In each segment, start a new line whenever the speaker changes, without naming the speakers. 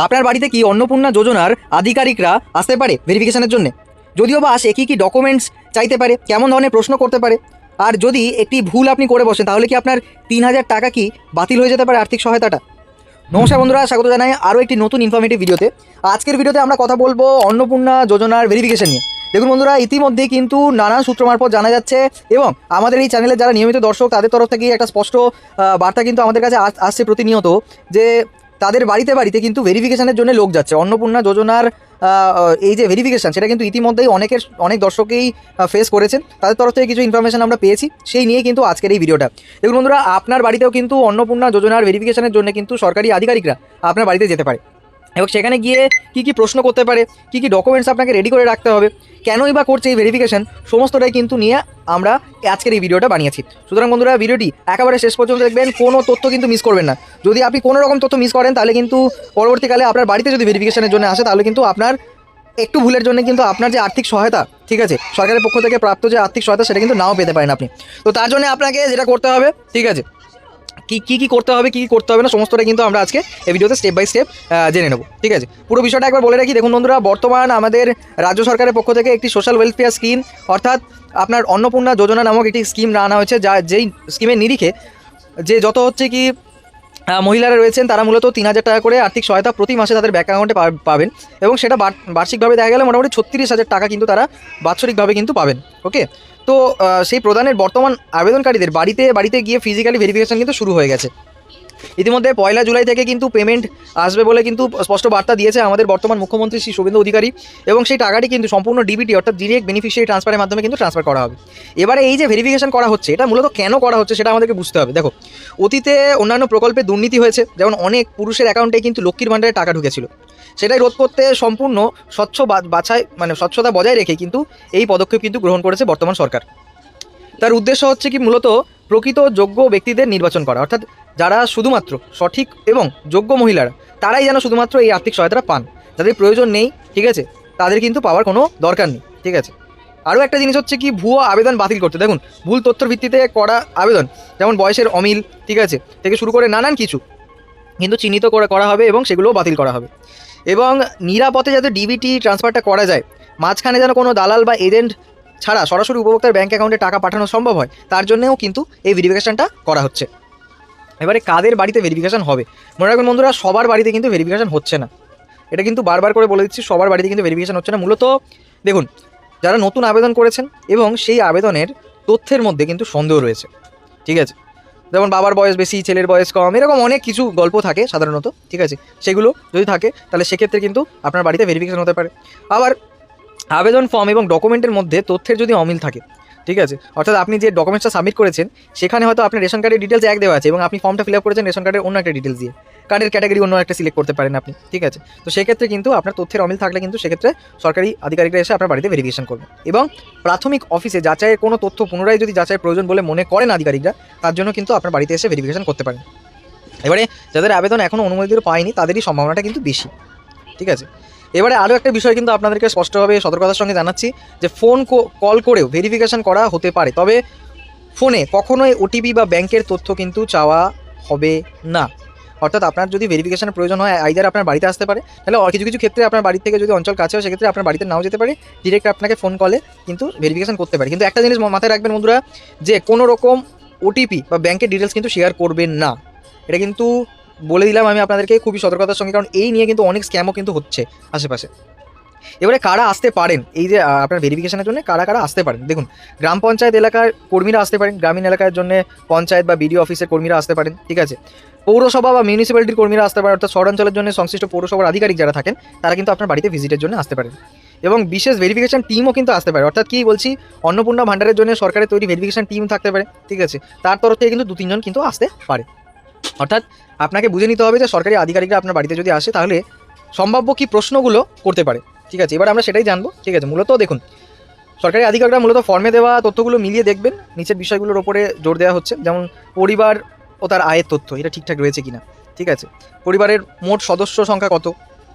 আপনার বাড়িতে কি অন্নপূর্ণা যোজনার আধিকারিকরা আসতে পারে ভেরিফিকেশনের জন্য? যদিও বা আসে, কী ডকুমেন্টস চাইতে পারে, কেমন ধরনের প্রশ্ন করতে পারে, আর যদি একটি ভুল আপনি করে বসেন তাহলে কি আপনার 3,000 টাকা কি বাতিল হয়ে যেতে পারে আর্থিক সহায়তাটা? নমস্কার বন্ধুরা, স্বাগত জানাই আরও একটি নতুন ইনফরমেটিভ ভিডিওতে। আজকের ভিডিওতে আমরা কথা বলবো অন্নপূর্ণা যোজনার ভেরিফিকেশন নিয়ে। দেখুন বন্ধুরা, ইতিমধ্যে কিন্তু নানান সূত্র মারফত জানা যাচ্ছে এবং আমাদের এই চ্যানেলে যারা নিয়মিত দর্শক তাদের তরফ থেকে একটা স্পষ্ট বার্তা কিন্তু আমাদের কাছে আসছে প্রতিনিয়ত, যে তাদের বাড়িতে বাড়িতে কিন্তু ভেরিফিকেশনের জন্য লোক যাচ্ছে। অন্নপূর্ণা যোজনার এই যে ভেরিফিকেশান, সেটা কিন্তু ইতিমধ্যেই অনেক দর্শকেই ফেস করেছেন। তাদের তরফ থেকে কিছু ইনফরমেশন আমরা পেয়েছি, সেই নিয়ে কিন্তু আজকের এই ভিডিওটা। দেখুন বন্ধুরা, আপনার বাড়িতেও কিন্তু অন্নপূর্ণা যোজনার ভেরিফিকেশনের জন্য কিন্তু সরকারি আধিকারিকরা আপনার বাড়িতে যেতে পারে এবং সেখানে গিয়ে কী প্রশ্ন করতে পারে, কী ডকুমেন্টস আপনাকে রেডি করে রাখতে হবে, কেনই বা করছে এই ভেরিফিকেশন, সমস্তটাই কিন্তু নিয়ে আমরা আজকের এই ভিডিওটা বানিয়েছি। সুতরাং বন্ধুরা, ভিডিওটি একেবারে শেষ পর্যন্ত দেখবেন, কোনো তথ্য কিন্তু মিস করবেন না। যদি আপনি কোনো রকম তথ্য মিস করেন তাহলে কিন্তু পরবর্তীকালে আপনার বাড়িতে যদি ভেরিফিকেশনের জন্য আসে তাহলে কিন্তু আপনার একটু ভুলের জন্য কিন্তু আপনার যে আর্থিক সহায়তা, ঠিক আছে, সরকারের পক্ষ থেকে প্রাপ্ত যে আর্থিক সহায়তা, সেটা কিন্তু নাও পেতে পারেন আপনি। তো তার জন্য আপনাকে যেটা করতে হবে, ঠিক আছে, কী করতে হবে, কী করতে হবে না, সমস্তটা কিন্তু আমরা আজকে এই ভিডিওতে স্টেপ বাই স্টেপ জেনে নেব। ঠিক আছে, পুরো বিষয়টা একবার বলে রাখি। দেখুন বন্ধুরা, বর্তমান আমাদের রাজ্য সরকারের পক্ষ থেকে একটি সোশ্যাল ওয়েলফেয়ার স্কিম, অর্থাৎ আপনার অন্নপূর্ণা যোজনা নামক একটি স্কিম আনা হয়েছে, যেই স্কিমের নিরিখে যে যত হচ্ছে কি মহিলারা রয়েছেন তারা মূলত 3,000 টাকা করে আর্থিক সহায়তা প্রতি মাসে তাদের ব্যাঙ্ক অ্যাকাউন্টে পাবেন এবং সেটা বার্ষিকভাবে দেখা গেলে মোটামুটি 36,000 টাকা কিন্তু তারা বাৎসরিকভাবে কিন্তু পাবেন। ওকে, তো সেই প্রদানের বর্তমান আবেদনকারীদের বাড়িতে বাড়িতে গিয়ে ফিজিক্যালি ভেরিফিকেশন কিন্তু শুরু হয়ে গেছে। ইতিমধ্যে 1 জুলাই থেকে কিন্তু পেমেন্ট আসবে বলে কিন্তু স্পষ্ট বার্তা দিয়েছে আমাদের বর্তমান মুখ্যমন্ত্রী শ্রী শুভেন্দু অধিকারী, এবং সেই টাকাটি কিন্তু সম্পূর্ণ ডিবিটি অর্থাৎ ডিরেক্ট বেনিফিশিয়ারি ট্রান্সফারের মাধ্যমে কিন্তু ট্রান্সফার করা হবে। এবারে এই যে ভেরিফিকেশন করা হচ্ছে, এটা মূলত কেন করা হচ্ছে সেটা আমাদেরকে বুঝতে হবে। দেখো, অতীতে অন্যান্য প্রকল্পে দুর্নীতি হয়েছে, যেমন অনেক পুরুষের অ্যাকাউন্টে কিন্তু লক্ষ্মীর ভাণ্ডারে টাকা ঢুকেছিল। সেটাই রোধ করতে সম্পূর্ণ স্বচ্ছতা বজায় রেখে কিন্তু এই পদক্ষেপ কিন্তু গ্রহণ করেছে বর্তমান সরকার। তার উদ্দেশ্য হচ্ছে কি, মূলত প্রকৃত যোগ্য ব্যক্তিদের নির্বাচন করা, অর্থাৎ যারা শুধুমাত্র সঠিক এবং যোগ্য মহিলারা, তারাই যেন শুধুমাত্র এই আর্থিক সহায়তাটা পান। যাদের প্রয়োজন নেই, ঠিক আছে, তাদের কিন্তু পাওয়ার কোনো দরকার নেই। ঠিক আছে, আরও একটা জিনিস হচ্ছে কি, ভুয়ো আবেদন বাতিল করতে। দেখুন, ভুল তথ্যের ভিত্তিতে করা আবেদন, যেমন বয়সের অমিল, ঠিক আছে, থেকে শুরু করে নানান কিছু কিন্তু চিহ্নিত করা হবে এবং সেগুলোও বাতিল করা হবে। এবং নিরাপদে যাতে ডিবিটি ট্রান্সফারটা করা যায়, মাঝখানে যেন কোনো দালাল বা এজেন্ট ছাড়া সরাসরি উপভোক্তার ব্যাঙ্ক অ্যাকাউন্টে টাকা পাঠানো সম্ভব হয়, তার জন্যও কিন্তু এই ভেরিফিকেশনটা করা হচ্ছে। এবারে কাদের বাড়িতে ভেরিফিকেশন হবে? মনে রাখবেন বন্ধুরা, সবার বাড়িতে কিন্তু ভেরিফিকেশন হচ্ছে না। এটা কিন্তু বারবার করে বলে দিচ্ছি, সবার বাড়িতে কিন্তু ভেরিফিকেশন হচ্ছে না। মূলত দেখুন, যারা নতুন আবেদন করেছেন এবং সেই আবেদনের তথ্যের মধ্যে কিন্তু সন্দেহ রয়েছে, ঠিক আছে, যেমন বাবার বয়স বেশি, ছেলের বয়স কম, এরকম অনেক কিছু গল্প থাকে সাধারণত, ঠিক আছে, সেগুলো যদি থাকে তাহলে সেক্ষেত্রে কিন্তু আপনার বাড়িতে ভেরিফিকেশন হতে পারে। আবার আবেদন ফর্ম এবং ডকুমেন্টের মধ্যে তথ্যের যদি অমিল থাকে, ঠিক আছে, অর্থাৎ আপনি যে ডকুমেন্টসটা সাবমিট করেছেন সেখানে হয়তো আপনার রেশন কার্ডের ডিটেলস এক দেওয়া আছে এবং আপনি ফর্মটা ফিল আপ করেছেন রেশন কার্ডের অন্য একটা ডিটেলস দিয়ে, কার্ডের ক্যাটাগরি অন্য একটা সিলেক্ট করতে পারেন আপনি, ঠিক আছে। তো সেক্ষেত্রে কিন্তু আপনার তথ্যের অমিল থাকলে কিন্তু সেক্ষেত্রে সরকারি আধিকারিকরা এসে আপনার বাড়িতে ভেরিফিকেশন করবে। এবং প্রাথমিক অফিসে যাচাইয়ের কোনো তথ্য পুনরায় যদি যাচাইয়ের প্রয়োজন বলে মনে করেন আধিকারিকরা, তার জন্য কিন্তু আপনার বাড়িতে এসে ভেরিফিকেশন করতে পারেন। এবারে যাদের আবেদন এখনও অনুমোদিত পায়নি তাদেরই সম্ভাবনাটা কিন্তু বেশি, ঠিক আছে। এবারে আরও একটা বিষয় কিন্তু আপনাদেরকে স্পষ্টভাবে সতর্কতার সঙ্গে জানাচ্ছি, যে ফোন কল করেও ভেরিফিকেশন করা হতে পারে, তবে ফোনে কখনোই ওটিপি বা ব্যাংকের তথ্য কিন্তু চাওয়া হবে না। অর্থাৎ আপনার যদি ভেরিফিকেশনের প্রয়োজন হয়, আইদার আপনার বাড়িতে আসতে পারে, তাহলে কিছু কিছু ক্ষেত্রে আপনার বাড়ি থেকে যদি অঞ্চল কাছে হয় সেক্ষেত্রে আপনার বাড়িতে নাও যেতে পারে, ডিরেক্ট আপনাকে ফোন কলে কিন্তু ভেরিফিকেশন করতে পারে। কিন্তু একটা জিনিস মাথায় রাখবেন বন্ধুরা, যে কোনো রকম ওটিপি বা ব্যাংকের ডিটেলস কিন্তু শেয়ার করবেন না। এটা কিন্তু বলে দিলাম আমি আপনাদেরকে খুবই সতর্কতার সঙ্গে, কারণ এই নিয়ে কিন্তু অনেক স্ক্যামও কিন্তু হচ্ছে আশেপাশে। এবারে কারা আসতে পারেন এই যে আপনার ভেরিফিকেশনের জন্য, কারা কারা আসতে পারেন? দেখুন, গ্রাম পঞ্চায়েত এলাকার কর্মীরা আসতে পারেন, গ্রামীণ এলাকার জন্য পঞ্চায়েত বা বিডিও অফিসের কর্মীরা আসতে পারেন, ঠিক আছে। পৌরসভা বা মিউনিসিপ্যালিটির কর্মীরা আসতে পারেন, অর্থাৎ শহরাঞ্চলের জন্য সংশ্লিষ্ট পৌরসভার আধিকারিক যারা থাকেন তারা কিন্তু আপনার বাড়িতে ভিজিটের জন্য আসতে পারেন। এবং বিশেষ ভেরিফিকেশন টিমও কিন্তু আসতে পারে, অর্থাৎ কী বলছি, অন্নপূর্ণা ভাণ্ডারের জন্য সরকারের তৈরি ভেরিফিকেশন টিম থাকতে পারে, ঠিক আছে, তার তরফ থেকে কিন্তু 2-3 জন কিন্তু আসতে পারে। অর্থাৎ আপনাকে বুঝে নিতে হবে যে সরকারি আধিকারিকরা আপনার বাড়িতে যদি আসে তাহলে সম্ভাব্য কী প্রশ্নগুলো করতে পারে, ঠিক আছে। এবার আমরা সেটাই জানবো, ঠিক আছে। মূলত দেখুন, সরকারি আধিকারিকরা মূলত ফর্মে দেওয়া তথ্যগুলো মিলিয়ে দেখবেন, নিচের বিষয়গুলোর ওপরে জোর দেওয়া হচ্ছে, যেমন পরিবার ও তার আয়ের তথ্য, এটা ঠিকঠাক রয়েছে কিনা, ঠিক আছে, পরিবারের মোট সদস্য সংখ্যা কত,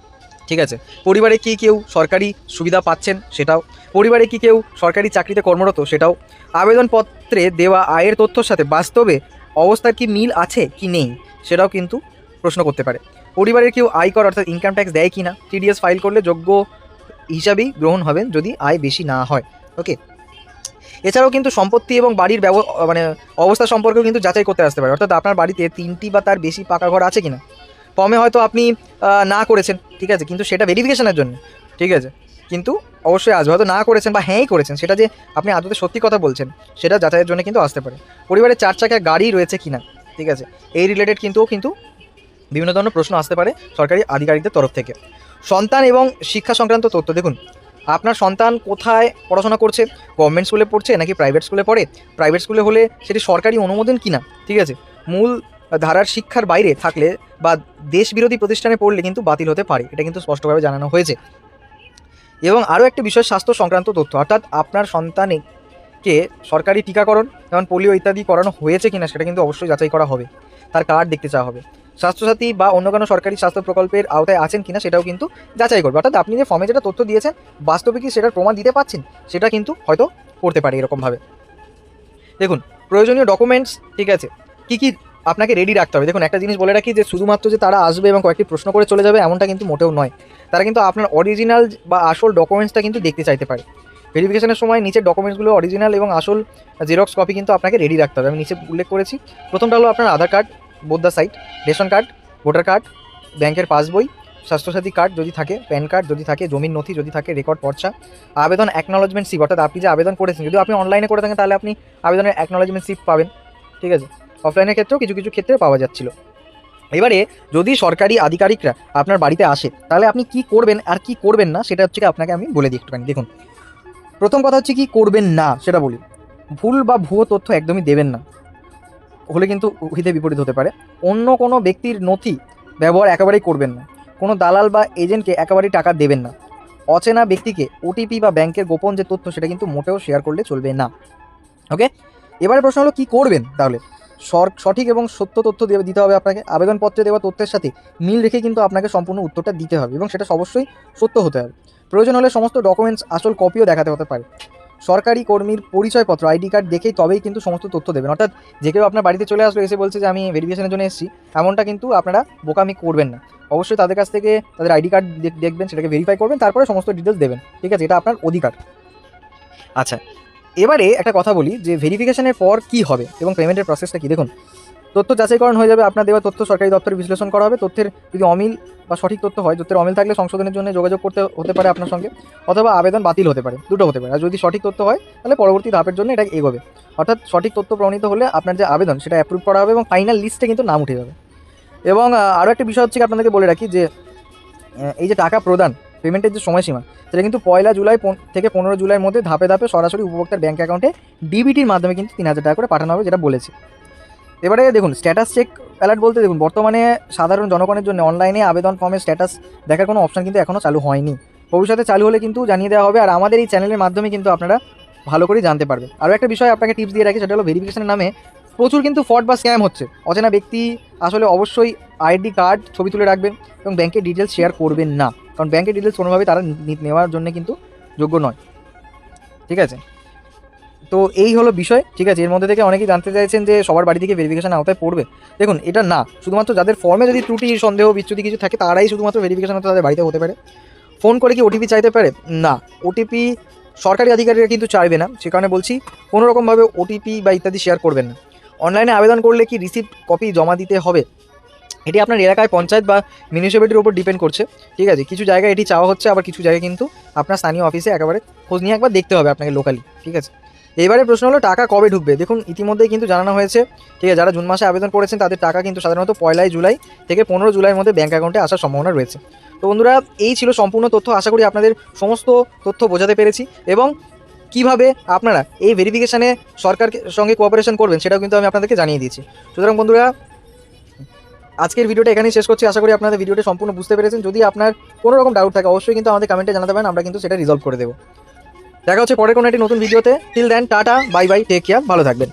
ঠিক আছে, পরিবারে কি কেউ সরকারি সুবিধা পাচ্ছেন সেটাও, পরিবারে কি কেউ সরকারি চাকরিতে কর্মরত সেটাও, আবেদনপত্রে দেওয়া আয়ের তথ্যর সাথে বাস্তবে অবস্থার কি মিল আছে কি নেই সেটাও কিন্তু প্রশ্ন করতে পারে। পরিবারের কেউ আয়কর অর্থাৎ ইনকাম ট্যাক্স দেয় কি না, টিডিএস ফাইল করলে যোগ্য হিসাবেই গ্রহণ হবেন যদি আয় বেশি না হয়। ওকে, এছাড়াও কিন্তু সম্পত্তি এবং বাড়ির মানে অবস্থা সম্পর্কেও কিন্তু যাচাই করতে আসতে পারে, অর্থাৎ আপনার বাড়িতে 3টি বা তার বেশি পাকা ঘর আছে কিনা। ফর্মে হয়তো আপনি না করেছেন, ঠিক আছে, কিন্তু সেটা ভেরিফিকেশনের জন্য, ঠিক আছে, কিন্তু অবশ্যই আসবে। হয়তো না করেছেন বা হ্যাঁই করেছেন, সেটা যে আপনি আদতে সত্যি কথা বলছেন সেটা যাচাইয়ের জন্য কিন্তু আসতে পারে। পরিবারে 4 চাকা গাড়ি রয়েছে কিনা, ঠিক আছে, এই রিলেটেড কিন্তু বিভিন্ন ধরনের প্রশ্ন আসতে পারে সরকারি আধিকারিকদের তরফ থেকে। সন্তান এবং শিক্ষা সংক্রান্ত তথ্য দেখুন, আপনার সন্তান কোথায় পড়াশোনা করছে, গভর্নমেন্ট স্কুলে পড়ছে নাকি প্রাইভেট স্কুলে পড়ে, প্রাইভেট স্কুলে হলে সেটি সরকারি অনুমোদন কিনা, ঠিক আছে, মূল ধারার শিক্ষার বাইরে থাকলে বা দেশ বিরোধী প্রতিষ্ঠানে পড়লে কিন্তু বাতিল হতে পারে, এটা কিন্তু স্পষ্টভাবে জানানো হয়েছে। এবং আরও একটি বিষয় স্বাস্থ্য সংক্রান্ত তথ্য, অর্থাৎ আপনার সন্তানকে সরকারি টিকাকরণ যেমন পোলিও ইত্যাদি করানো হয়েছে কিনা সেটা কিন্তু অবশ্যই যাচাই করা হবে, তার কার্ড দেখতে চাওয়া হবে। স্বাস্থ্যসাথী বা অন্য কোনো সরকারি স্বাস্থ্য প্রকল্পের আওতায় আছেন কিনা সেটাও কিন্তু যাচাই করবে, অর্থাৎ আপনি যে ফর্মে যেটা তথ্য দিয়েছেন বাস্তবে কি সেটার প্রমাণ দিতে পারছেন সেটা কিন্তু হয়তো করতে পারে এরকমভাবে। দেখুন প্রয়োজনীয় ডকুমেন্টস, ঠিক আছে, কী কী আপনাকে রেডি রাখতে হবে। দেখুন একটা জিনিস বলে রাখি যে শুধুমাত্র যে তারা আসবে এবং কয়েকটি প্রশ্ন করে চলে যাবে এমনটা কিন্তু মোটেও নয়, তারা কিন্তু আপনার অরিজিনাল বা আসল ডকুমেন্টসটা কিন্তু দেখতে চাইতে পারে। ভেরিফিকেশনের সময় নিচের ডকুমেন্টসগুলো অরিজিনাল এবং আসল জেরক্স কপি কিন্তু আপনাকে রেডি রাখতে হবে। আমি নিচে উল্লেখ করেছি, প্রথমটা হলো আপনার Aadhaar card, both the side, ration card, voter card, ব্যাংকের পাসবই, স্বাস্থ্যসাথী কার্ড যদি থাকে, প্যান কার্ড যদি থাকে, জমির নথি যদি থাকে, রেকর্ড পর্চা, আবেদন অ্যাকনোলজমেন্ট স্লিপ, অর্থাৎ আপনি যে আবেদন করেছেন যদি আপনি অনলাইনে করে থাকেন তাহলে আপনি আবেদনের অ্যাকনোলজমেন্ট স্লিপ পাবেন, ঠিক আছে, অফলাইনের ক্ষেত্রেও কিছু কিছু ক্ষেত্রে পাওয়া যাচ্ছিল। এবারে যদি সরকারি আধিকারিকরা আপনার বাড়িতে আসে তাহলে আপনি কি করবেন আর কি করবেন না সেটা হচ্ছে কি আপনাকে আমি বলে দিই একটুখানি। দেখুন প্রথম কথা হচ্ছে কি করবেন না সেটা বলি, ভুল বা ভুয়ো তথ্য একদমই দেবেন না, হলে কিন্তু হিতে বিপরীত হতে পারে। অন্য কোনো ব্যক্তির নথি ব্যবহার একেবারেই করবেন না, কোনো দালাল বা এজেন্টকে একেবারেই টাকা দেবেন না, অচেনা ব্যক্তিকে ওটিপি বা ব্যাংকের গোপন যে তথ্য সেটা কিন্তু মোটেও শেয়ার করলে চলবে না। ওকে, এবারে প্রশ্ন হলো কী করবেন তাহলে। সঠিক এবং সত্য তথ্য দিতে হবে আপনাকে, আবেদনপত্রে দেওয়া তথ্যের সাথে মিল রেখে কিন্তু আপনাকে সম্পূর্ণ উত্তরটা দিতে হবে এবং সেটা অবশ্যই সত্য হতে হবে। প্রয়োজন হলে সমস্ত ডকুমেন্টস আসল কপিও দেখাতে হতে পারে। সরকারি কর্মীর পরিচয়পত্র আইডি কার্ড দেখেই তবেই কিন্তু সমস্ত তথ্য দেবেন, অর্থাৎ যে কেউ আপনার বাড়িতে চলে আসলো এসে বলছে যে আমি ভেরিফিকেশনের জন্য এসেছি, এমনটা কিন্তু আপনারা বোকামি করবেন না। অবশ্যই তাদের কাছ থেকে তাদের আইডি কার্ড দেখবেন, সেটাকে ভেরিফাই করবেন, তারপরে সমস্ত ডিটেলস দেবেন, ঠিক আছে, এটা আপনার অধিকার। আচ্ছা এবারে একটা কথা বলি যে ভেরিফিকেশনের পর কি হবে এবং পেমেন্টের প্রসেসটা কী। দেখুন তথ্য যাচাইকরণ হয়ে যাবে, আপনার দেওয়া তথ্য সরকারি দপ্তরে বিশ্লেষণ করা হবে, তথ্যের যদি অমিল বা সঠিক তথ্য হয়, তথ্যের অমিল থাকলে সংশোধনের জন্য যোগাযোগ করতে হতে পারে আপনার সঙ্গে, অথবা আবেদন বাতিল হতে পারে, দুটো হতে পারে। আর যদি সঠিক তথ্য হয় তাহলে পরবর্তী ধাপের জন্য এটা এগোবে, অর্থাৎ সঠিক তথ্য প্রমাণিত হলে আপনার যে আবেদন সেটা অ্যাপ্রুভ করা হবে এবং ফাইনাল লিস্টে কিন্তু নাম উঠে যাবে। এবং আরও একটা বিষয় হচ্ছে আপনাদেরকে বলে রাখি যে এই যে টাকা প্রদান পেমেন্টের যে সময়সীমা সেটা কিন্তু 1 জুলাই থেকে 15 জুলাইয়ের মধ্যে ধাপে ধাপে সরাসরি উপভোক্তার ব্যাঙ্ক অ্যাকাউন্টে ডিবিটির মাধ্যমে কিন্তু 3000 টাকা করে পাঠানো হবে, যেটা বলেছে। এবারে দেখুন স্ট্যাটাস চেক অ্যালার্ট বলতে দেখুন বর্তমানে সাধারণ জনগণের জন্য অনলাইনে আবেদন ফর্মের স্ট্যাটাস দেখার কোনো অপশান কিন্তু এখনও চালু হয়নি, ভবিষ্যতে চালু হলে কিন্তু জানিয়ে দেওয়া হবে, আর আমাদের এই চ্যানেলের মাধ্যমে কিন্তু আপনারা ভালো করে জানতে পারবেন। আরও একটা বিষয় আপনাকে টিপস দিয়ে রাখি, সেটা হলো ভেরিফিকেশনের নামে প্রচুর কিন্তু ফ্রড বা স্ক্যাম হচ্ছে। অচেনা ব্যক্তি আসলে অবশ্যই আইডি কার্ড ছবি তুলে রাখবেন এবং ব্যাংকের ডিটেলস শেয়ার করবেন না, কারণ ব্যাংকের ডিটেলস কোনোভাবেই তারা নেওয়ার জন্য কিন্তু যোগ্য নয়, ঠিক আছে। তো এই হলো বিষয়, ঠিক আছে। এর মধ্যে থেকে অনেকেই জানতে চাইছেন যে সবার বাড়ি থেকে ভেরিফিকেশন আওতায় পড়বে। দেখুন এটা না, শুধুমাত্র যাদের ফর্মে যদি ত্রুটি সন্দেহ বিচ্যুতি কিছু থাকে তারাই শুধুমাত্র ভেরিফিকেশন আওতায় তাদের বাড়িতে হতে পারে। ফোন করে কি ওটিপি চাইতে পারে? না, ওটিপি সরকারি আধিকারিকরা কিন্তু চাইবে না, সে কারণে বলছি কোনো রকমভাবে ওটিপি বা ইত্যাদি শেয়ার করবেন না। অনলাইনে আবেদন করলে কি রিসিপ্ট কপি জমা দিতে হবে? এটি আপনার এলাকায় পঞ্চায়েত বা মিউনিসিপ্যালিটির উপর ডিপেন্ড করছে, ঠিক আছে। কিছু জায়গায় এটি চাওয়া হচ্ছে, আবার কিছু জায়গায় কিন্তু আপনার স্থানীয় অফিসে একেবারে খোঁজ নিয়ে একবার দেখতে হবে আপনাকে লোকালি, ঠিক আছে। এবারে প্রশ্ন হলো টাকা কবে ঢুকবে। দেখুন ইতিমধ্যেই কিন্তু জানানো হয়েছে, ঠিক আছে, যারা জুন মাসে আবেদন করেছেন তাদের টাকা কিন্তু সাধারণত 1 জুলাই থেকে 15 জুলাইয়ের মধ্যে ব্যাঙ্ক অ্যাকাউন্টে আসার সম্ভাবনা রয়েছে। তো বন্ধুরা এই ছিল সম্পূর্ণ তথ্য, আশা করি আপনাদের সমস্ত তথ্য বোঝাতে পেরেছি এবং কিভাবে আপনারা এই ভেরিফিকেশানে সরকারের সঙ্গে কোঅপারেশন করবেন সেটাও কিন্তু আমি আপনাদেরকে জানিয়ে দিয়েছি। সুতরাং বন্ধুরা আজকের ভিডিওটা এখানেই শেষ করছি, আশা করি আপনাদের ভিডিওটা সম্পূর্ণ বুঝতে পেরেছেন। যদি আপনার কোনো রকম ডাউট থাকে অবশ্যই কিন্তু আমাদের কমেন্টে জানাতে পারেন, আমরা কিন্তু সেটা রিজলভ করে দেবো। দেখা হচ্ছে পরে কোনো একটি নতুন ভিডিওতে। Till then tata, bye bye, take care, ভালো থাকবেন।